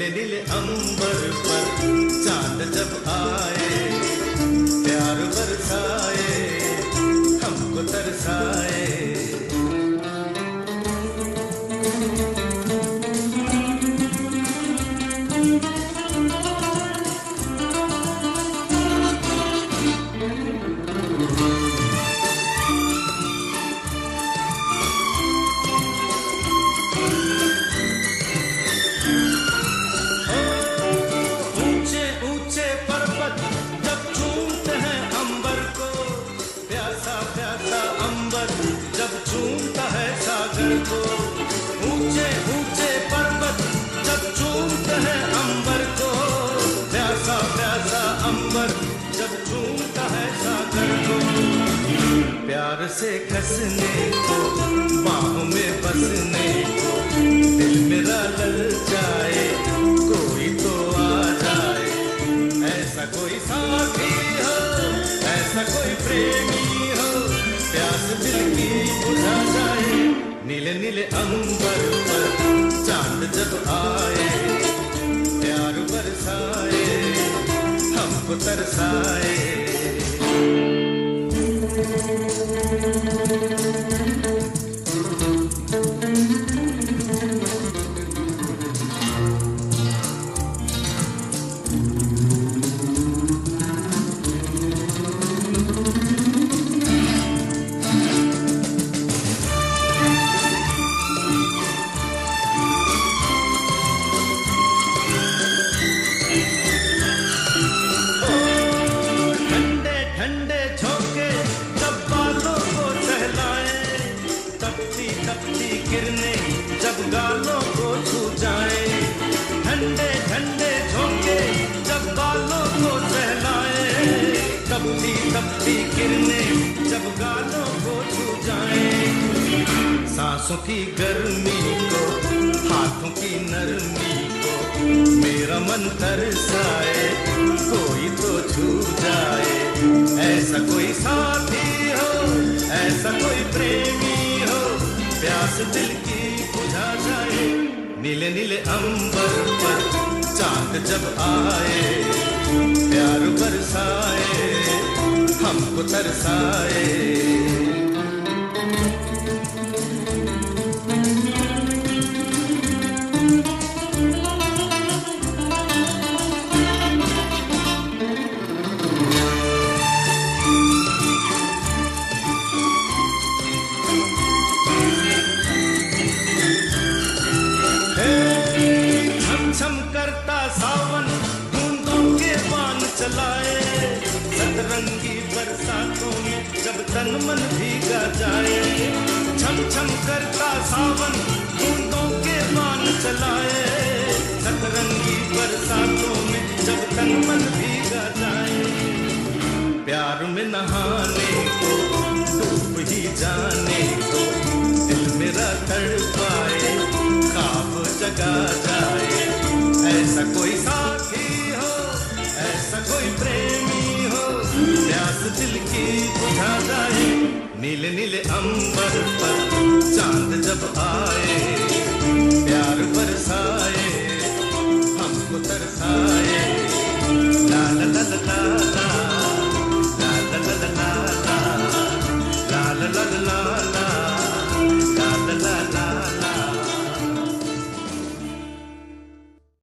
नीले अंबर पर चांद जब आए, प्यार बरसाए, हमको तरसाए। जब चूमता है सागर को, ऊंचे ऊंचे पर्वत जब चूमते हैं अंबर को, प्यासा प्यासा अंबर जब चूमता है सागर को। प्यार से कसने को, बाहों में बसने को, दिल मेरा ललचाए, कोई तो आ जाए। ऐसा कोई साथी हो, ऐसा कोई प्रेमी हो, प्यास दिल की बुझा जाए। नीले नीले अंबर पर चांद जब आए, प्यार बरसाए, हमको तरसाए। जब गालों को छू जाए, ठंडे ठंडे झोंके जब बालों को सहलाए, तपती तपती किरणें जब गालों को छू जाए। सांसों की गर्मी को, हाथों की नरमी को, मेरा मन तरसाए, कोई तो छू जाए। ऐसा कोई साथी हो, ऐसा कोई प्रेमी हो, प्यास दिल की बुझा जाए। नीले नीले अंबर पर चांद जब आए, प्यार बरसाए, हमको तरसाए। छम करता सावन बूंदों के बाण चलाए, सतरंगी बरसातों में जब तन मन भीगा जाए। छम छम करता सावन बूंदों के बाण चलाए, सतरंगी बरसातों में जब तन मन भीगा जाए। प्यार में नहाने को, डूब ही जाने को, दिल मेरा तड़पाए, ख्वाब जगा जाए। ऐसा कोई साथी हो, ऐसा कोई प्रेमी हो, प्यास दिल की बुझा जाए। नीले नीले अंबर पर चांद जब आए, प्यार बरसाए,